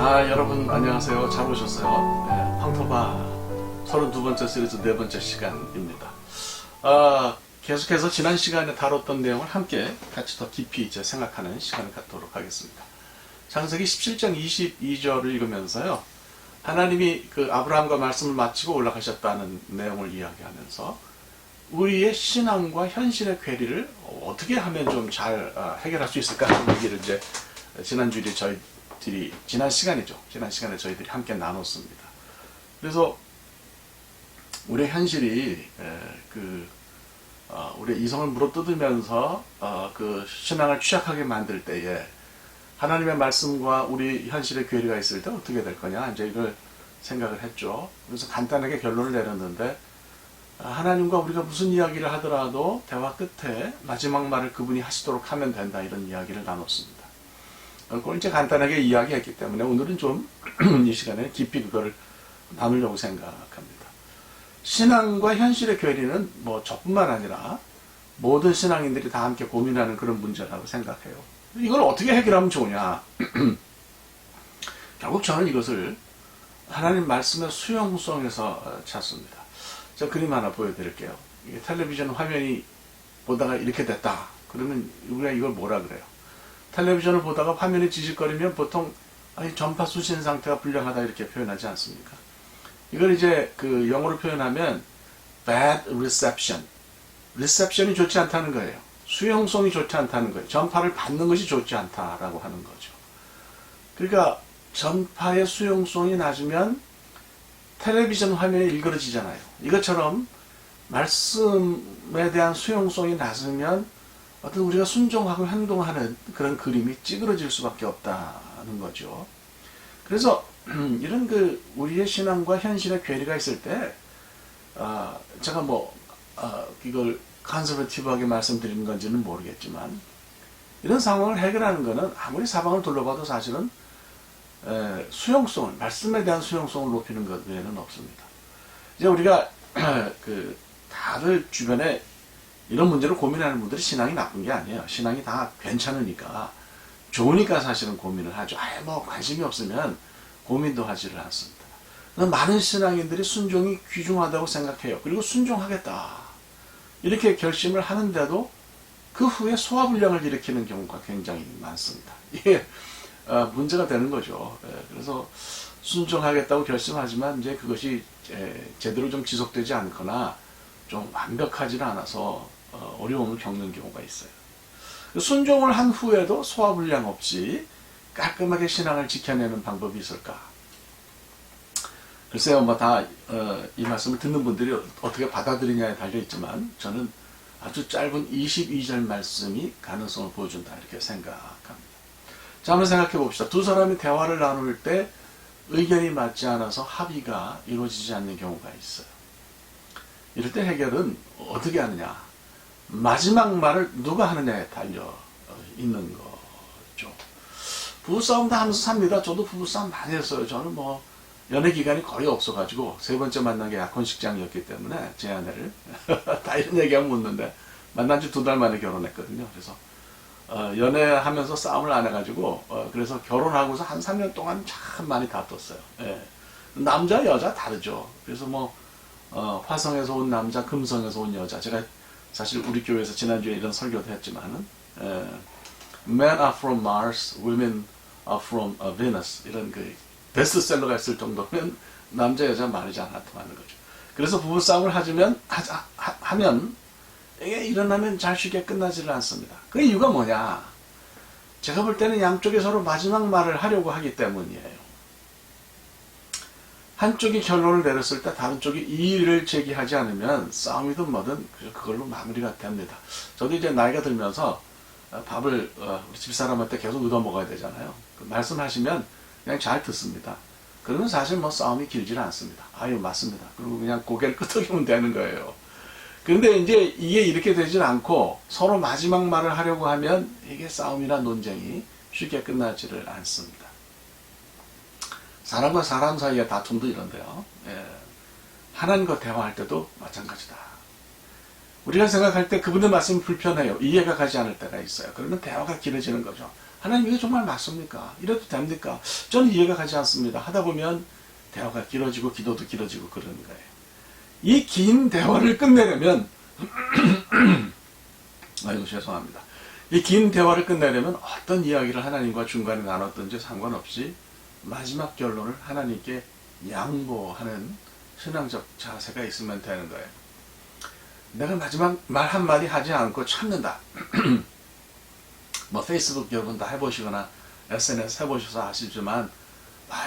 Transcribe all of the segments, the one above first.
여러분 안녕하세요. 잘 오셨어요. 네, 황토바 32번째 시리즈 4번째 시간입니다. 계속해서 지난 시간에 다뤘던 내용을 함께 같이 더 깊이 이제 생각하는 시간을 갖도록 하겠습니다. 창세기 17장 22절을 읽으면서요. 하나님이 그 아브라함과 말씀을 마치고 올라가셨다는 내용을 이야기하면서 우리의 신앙과 현실의 괴리를 어떻게 하면 좀 잘 해결할 수 있을까 하는 얘기를 이제 지난주에 지난 시간에 저희들이 함께 나눴습니다. 그래서 우리의 현실이 우리의 이성을 물어뜯으면서 그 신앙을 취약하게 만들 때에 하나님의 말씀과 우리 현실의 괴리가 있을 때 어떻게 될 거냐 이제 이걸 생각을 했죠. 그래서 간단하게 결론을 내렸는데 하나님과 우리가 무슨 이야기를 하더라도 대화 끝에 마지막 말을 그분이 하시도록 하면 된다 이런 이야기를 나눴습니다. 그걸 이제 간단하게 이야기했기 때문에 오늘은 좀 이 시간에 깊이 그거를 나누려고 생각합니다. 신앙과 현실의 괴리는 뭐 저뿐만 아니라 모든 신앙인들이 다 함께 고민하는 그런 문제라고 생각해요. 이걸 어떻게 해결하면 좋으냐? 결국 저는 이것을 하나님 말씀의 수용성에서 찾습니다. 저 그림 하나 보여드릴게요. 이게 텔레비전 화면이 보다가 이렇게 됐다. 그러면 우리가 이걸 뭐라 그래요? 텔레비전을 보다가 화면이 지직거리면 보통 전파 수신 상태가 불량하다 이렇게 표현하지 않습니까? 이걸 이제 그 영어로 표현하면 bad reception. reception이 좋지 않다는 거예요. 수용성이 좋지 않다는 거예요. 전파를 받는 것이 좋지 않다라고 하는 거죠. 그러니까 전파의 수용성이 낮으면 텔레비전 화면이 일그러지잖아요. 이것처럼 말씀에 대한 수용성이 낮으면 어떤 우리가 순종하고 행동하는 그런 그림이 찌그러질 수밖에 없다는 거죠. 그래서 이런 우리의 신앙과 현실의 괴리가 있을 때 제가 이걸 컨서버티브하게 말씀드리는 건지는 모르겠지만 이런 상황을 해결하는 것은 아무리 사방을 둘러봐도 사실은 수용성을 말씀에 대한 수용성을 높이는 것 외에는 없습니다. 이제 우리가 다들 주변에 이런 문제를 고민하는 분들이 신앙이 나쁜 게 아니에요. 신앙이 다 괜찮으니까 좋으니까 사실은 고민을 하죠. 관심이 없으면 고민도 하지를 않습니다. 많은 신앙인들이 순종이 귀중하다고 생각해요. 그리고 순종하겠다 이렇게 결심을 하는데도 그 후에 소화불량을 일으키는 경우가 굉장히 많습니다. 이게 문제가 되는 거죠. 그래서 순종하겠다고 결심하지만 이제 그것이 제대로 좀 지속되지 않거나 좀 완벽하지는 않아서 어려움을 겪는 경우가 있어요. 순종을 한 후에도 소화불량 없이 깔끔하게 신앙을 지켜내는 방법이 있을까? 글쎄요, 이 말씀을 듣는 분들이 어떻게 받아들이냐에 달려있지만 저는 아주 짧은 22절 말씀이 가능성을 보여준다 이렇게 생각합니다. 자, 한번 생각해 봅시다. 두 사람이 대화를 나눌 때 의견이 맞지 않아서 합의가 이루어지지 않는 경우가 있어요. 이럴 때 해결은 어떻게 하느냐? 마지막 말을 누가 하느냐에 달려 있는 거죠. 부부싸움 다 하면서 삽니다. 저도 부부싸움 많이 했어요. 저는 연애 기간이 거의 없어가지고 세 번째 만난 게 약혼식장이었기 때문에 제 아내를 다 이런 얘기하면 묻는데 만난 지 2달 만에 결혼했거든요. 그래서 연애하면서 싸움을 안 해가지고 그래서 결혼하고서 한 3년 동안 참 많이 다퉜어요. 예. 남자 여자 다르죠. 그래서 화성에서 온 남자, 금성에서 온 여자. 제가 사실 우리 교회에서 지난주에 이런 설교도 했지만은 Men are from Mars, Women are from Venus 이런 베스트셀러가 있을 정도면 남자 여자 말이 잘 안 통하는 거죠. 그래서 부부싸움을 하면 이게 일어나면 잘 쉽게 끝나지를 않습니다. 그 이유가 뭐냐? 제가 볼 때는 양쪽이 서로 마지막 말을 하려고 하기 때문이에요. 한쪽이 결론을 내렸을 때 다른 쪽이 이의를 제기하지 않으면 싸움이든 뭐든 그걸로 마무리가 됩니다. 저도 이제 나이가 들면서 밥을 우리 집사람한테 계속 얻어 먹어야 되잖아요. 말씀하시면 그냥 잘 듣습니다. 그러면 사실 싸움이 길지는 않습니다. 맞습니다. 그리고 그냥 고개를 끄덕이면 되는 거예요. 그런데 이제 이게 이렇게 되진 않고 서로 마지막 말을 하려고 하면 이게 싸움이나 논쟁이 쉽게 끝나지를 않습니다. 사람과 사람 사이의 다툼도 이런데요. 하나님과 대화할 때도 마찬가지다. 우리가 생각할 때 그분의 말씀이 불편해요. 이해가 가지 않을 때가 있어요. 그러면 대화가 길어지는 거죠. 하나님 이게 정말 맞습니까? 이래도 됩니까? 저는 이해가 가지 않습니다. 하다 보면 대화가 길어지고 기도도 길어지고 그러는 거예요. 이 긴 대화를 끝내려면 아이고 죄송합니다. 이 긴 대화를 끝내려면 어떤 이야기를 하나님과 중간에 나눴든지 상관없이 마지막 결론을 하나님께 양보하는 신앙적 자세가 있으면 되는 거예요. 내가 마지막 말 한마디 하지 않고 참는다. 뭐 페이스북 여러분 다 해보시거나 SNS 해보셔서 아시지만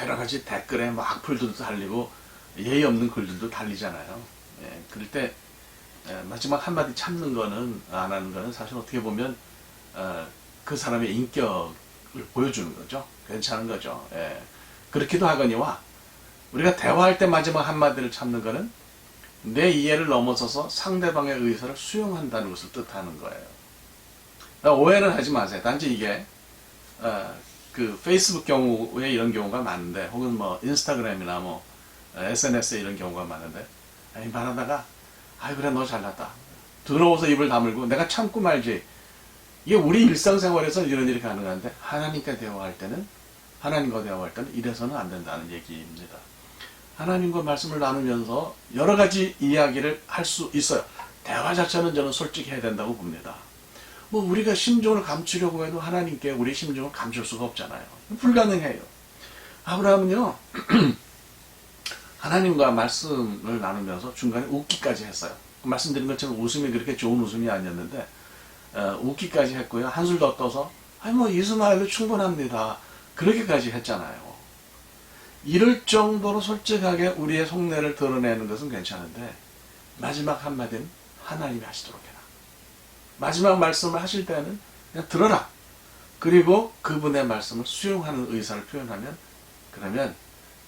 여러 가지 댓글에 뭐 악플들도 달리고 예의 없는 글들도 달리잖아요. 예, 그럴 때 마지막 한마디 참는 거는 안 하는 거는 사실 어떻게 보면 그 사람의 인격을 보여주는 거죠. 괜찮은 거죠. 예, 그렇기도 하거니와 우리가 대화할 때 마지막 한마디를 참는 거는 내 이해를 넘어서서 상대방의 의사를 수용한다는 것을 뜻하는 거예요. 오해는 하지 마세요. 단지 이게 그 페이스북 경우에 이런 경우가 많은데 혹은 뭐 인스타그램이나 뭐 SNS에 이런 경우가 많은데 말하다가 그래 너 잘났다. 더러워서 입을 다물고 내가 참고 말지. 이게 우리 일상생활에서 이런 일이 가능한데 하나님과 대화할 때는 이래서는 안 된다는 얘기입니다. 하나님과 말씀을 나누면서 여러 가지 이야기를 할 수 있어요. 대화 자체는 저는 솔직히 해야 된다고 봅니다. 뭐 우리가 심정을 감추려고 해도 하나님께 우리 심정을 감출 수가 없잖아요. 불가능해요. 아브라함은요 하나님과 말씀을 나누면서 중간에 웃기까지 했어요. 말씀드린 것처럼 웃음이 그렇게 좋은 웃음이 아니었는데 웃기까지 했고요. 한술 더 떠서 뭐 이스마엘로 충분합니다. 그렇게까지 했잖아요. 이럴 정도로 솔직하게 우리의 속내를 드러내는 것은 괜찮은데 마지막 한마디는 하나님이 하시도록 해라. 마지막 말씀을 하실 때는 그냥 들어라. 그리고 그분의 말씀을 수용하는 의사를 표현하면 그러면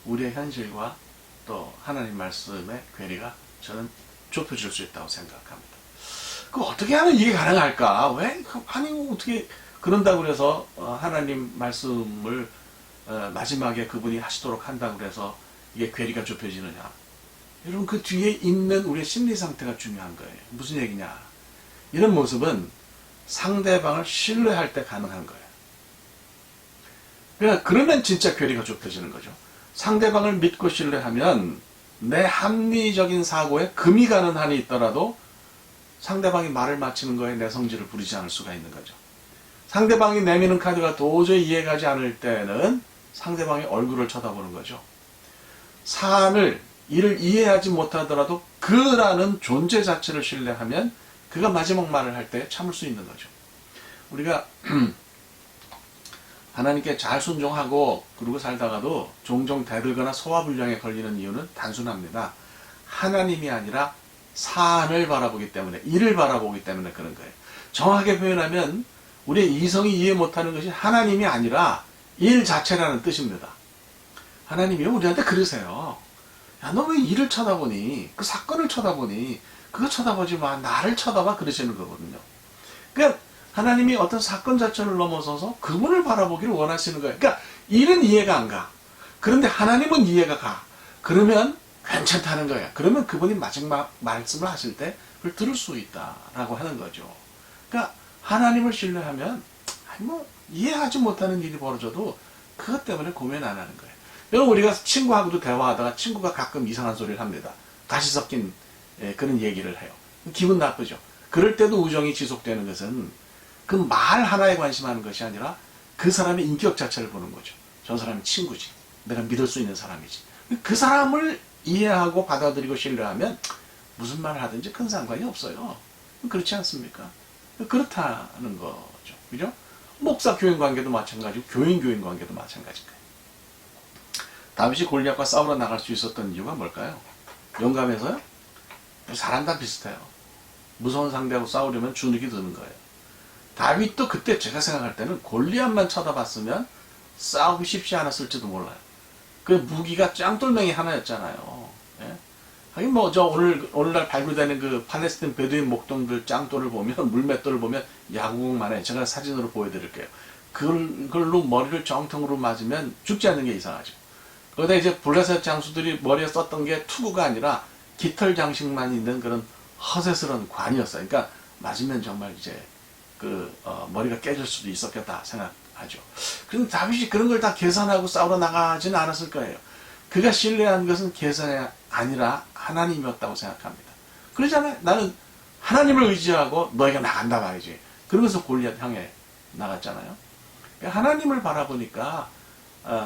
우리의 현실과 또 하나님 말씀의 괴리가 저는 좁혀질 수 있다고 생각합니다. 그 어떻게 하면 이게 가능할까? 어떻게 그런다고 해서 하나님 말씀을 마지막에 그분이 하시도록 한다고 해서 이게 괴리가 좁혀지느냐? 여러분 그 뒤에 있는 우리의 심리 상태가 중요한 거예요. 무슨 얘기냐? 이런 모습은 상대방을 신뢰할 때 가능한 거예요. 그러면 진짜 괴리가 좁혀지는 거죠. 상대방을 믿고 신뢰하면 내 합리적인 사고에 금이 가는 한이 있더라도 상대방이 말을 마치는 거에 내 성질을 부리지 않을 수가 있는 거죠. 상대방이 내미는 카드가 도저히 이해가지 않을 때는 상대방의 얼굴을 쳐다보는 거죠. 사안을 이를 이해하지 못하더라도 그라는 존재 자체를 신뢰하면 그가 마지막 말을 할 때 참을 수 있는 거죠. 우리가 하나님께 잘 순종하고 그러고 살다가도 종종 대들거나 소화불량에 걸리는 이유는 단순합니다. 하나님이 아니라 사안을 바라보기 때문에, 일을 바라보기 때문에 그런 거예요. 정확하게 표현하면 우리의 이성이 이해 못하는 것이 하나님이 아니라 일 자체라는 뜻입니다. 하나님이 우리한테 그러세요. 야, 너 왜 일을 쳐다보니? 그 사건을 쳐다보니? 그거 쳐다보지 마. 나를 쳐다봐. 그러시는 거거든요. 그러니까 하나님이 어떤 사건 자체를 넘어서서 그분을 바라보기를 원하시는 거예요. 그러니까 일은 이해가 안 가. 그런데 하나님은 이해가 가. 그러면 괜찮다는 거예요. 그러면 그분이 마지막 말씀을 하실 때 그걸 들을 수 있다라고 하는 거죠. 그러니까 하나님을 신뢰하면 뭐 이해하지 못하는 일이 벌어져도 그것 때문에 고민 안 하는 거예요. 여러분 우리가 친구하고도 대화하다가 친구가 가끔 이상한 소리를 합니다. 가시 섞인 그런 얘기를 해요. 기분 나쁘죠. 그럴 때도 우정이 지속되는 것은 그 말 하나에 관심하는 것이 아니라 그 사람의 인격 자체를 보는 거죠. 저 사람이 친구지. 내가 믿을 수 있는 사람이지. 그 사람을 이해하고 받아들이고 신뢰하면 무슨 말을 하든지 큰 상관이 없어요. 그렇지 않습니까? 그렇다는 거죠. 그죠? 목사 교인 관계도 마찬가지고 교인 관계도 마찬가지일 거예요. 다윗이 골리앗과 싸우러 나갈 수 있었던 이유가 뭘까요? 용감해서요? 사람 다 비슷해요. 무서운 상대하고 싸우려면 주눅이 드는 거예요. 다윗도 그때 제가 생각할 때는 골리앗만 쳐다봤으면 싸우기 쉽지 않았을지도 몰라요. 그 무기가 짱돌멩이 하나였잖아요. 예? 하긴 뭐 저 오늘날 발굴되는 그 팔레스틴 베두인 목동들 짱돌을 보면 물맷돌을 보면 야구공만해. 제가 사진으로 보여드릴게요. 그걸로 머리를 정통으로 맞으면 죽지 않는 게 이상하죠. 거기다 이제 블레셋 장수들이 머리에 썼던 게 투구가 아니라 깃털 장식만 있는 그런 허세스러운 관이었어요. 그러니까 맞으면 정말 이제 머리가 깨질 수도 있었겠다 생각합니다. 하죠. 그럼 다윗이 그런 걸 다 계산하고 싸우러 나가지는 않았을 거예요. 그가 신뢰한 것은 계산이 아니라 하나님이었다고 생각합니다. 그러잖아요. 나는 하나님을 의지하고 너희가 나간다 말이지. 그러면서 골리앗 향해 나갔잖아요. 하나님을 바라보니까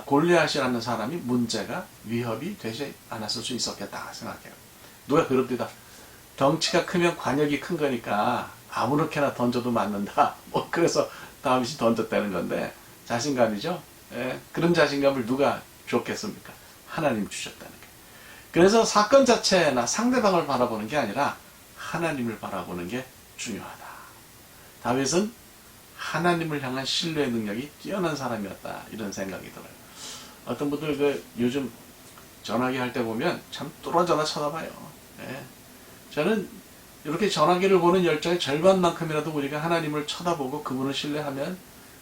골리앗이라는 사람이 문제가 위협이 되지 않았을 수 있었겠다 생각해요. 누가 그럽니다. 덩치가 크면 관역이 큰 거니까 아무렇게나 던져도 맞는다. 뭐 그래서 다윗이 던졌다는 건데 자신감이죠. 예, 그런 자신감을 누가 줬겠습니까? 하나님 주셨다는 게. 그래서 사건 자체나 상대방을 바라보는 게 아니라 하나님을 바라보는 게 중요하다. 다윗은 하나님을 향한 신뢰의 능력이 뛰어난 사람이었다. 이런 생각이 들어요. 어떤 분들 요즘 전화기 할 때 보면 참 뚫어져나 쳐다봐요. 예. 저는 이렇게 전화기를 보는 열정의 절반만큼이라도 우리가 하나님을 쳐다보고 그분을 신뢰하면,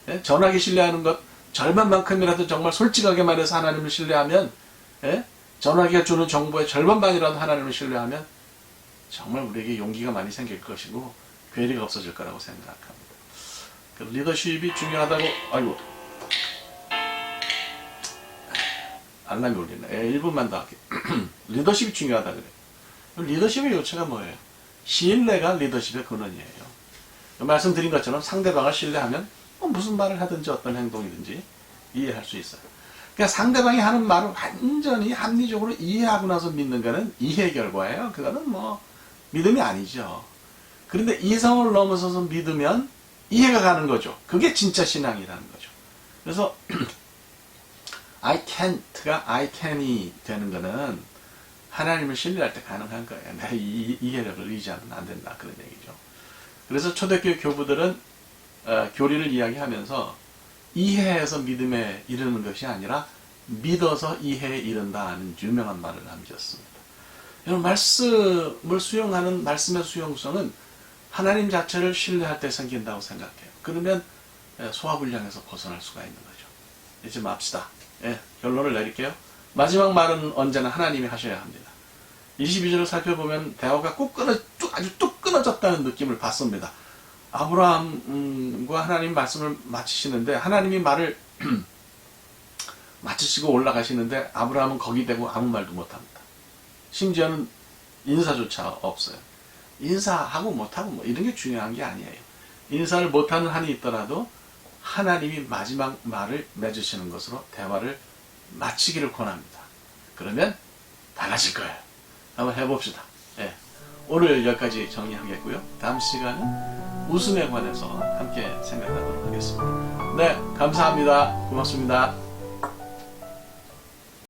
예? 전화기 신뢰하는 것 절반만큼이라도 정말 솔직하게 말해서 하나님을 신뢰하면, 예? 전화기가 주는 정보의 절반만이라도 하나님을 신뢰하면 정말 우리에게 용기가 많이 생길 것이고 괴리가 없어질 거라고 생각합니다. 그 리더십이 중요하다고, 아이고, 알람이 울리네. 1분만 더 할게요. 리더십이 중요하다 그래요. 리더십의 요체가 뭐예요? 신뢰가 리더십의 근원이에요. 말씀드린 것처럼 상대방을 신뢰하면 무슨 말을 하든지 어떤 행동이든지 이해할 수 있어요. 그러니까 상대방이 하는 말을 완전히 합리적으로 이해하고 나서 믿는 거는 이해 결과예요. 그거는 뭐 믿음이 아니죠. 그런데 이성을 넘어서서 믿으면 이해가 가는 거죠. 그게 진짜 신앙이라는 거죠. 그래서 I can't가 I can이 되는 거는 하나님을 신뢰할 때 가능한 거예요. 내 이해력을 의지하면 안 된다. 그런 얘기죠. 그래서 초대교회 교부들은 교리를 이야기하면서 이해해서 믿음에 이르는 것이 아니라 믿어서 이해에 이른다는 유명한 말을 남겼습니다. 여러분, 말씀을 수용하는 말씀의 수용성은 하나님 자체를 신뢰할 때 생긴다고 생각해요. 그러면 소화불량에서 벗어날 수가 있는 거죠. 이제 맙시다. 예, 결론을 내릴게요. 마지막 말은 언제나 하나님이 하셔야 합니다. 22절을 살펴보면 대화가 아주 뚝 끊어졌다는 느낌을 받습니다. 아브라함과 하나님 말씀을 마치시는데 하나님이 말을 마치시고 올라가시는데 아브라함은 거기 대고 아무 말도 못합니다. 심지어는 인사조차 없어요. 인사하고 못하고 뭐 이런 게 중요한 게 아니에요. 인사를 못하는 한이 있더라도 하나님이 마지막 말을 맺으시는 것으로 대화를 마치기를 권합니다. 그러면 달라질 거예요. 한번 해봅시다. 예. 오늘 여기까지 정리하겠고요. 다음 시간은 웃음에 관해서 함께 생각하도록 하겠습니다. 네, 감사합니다. 고맙습니다.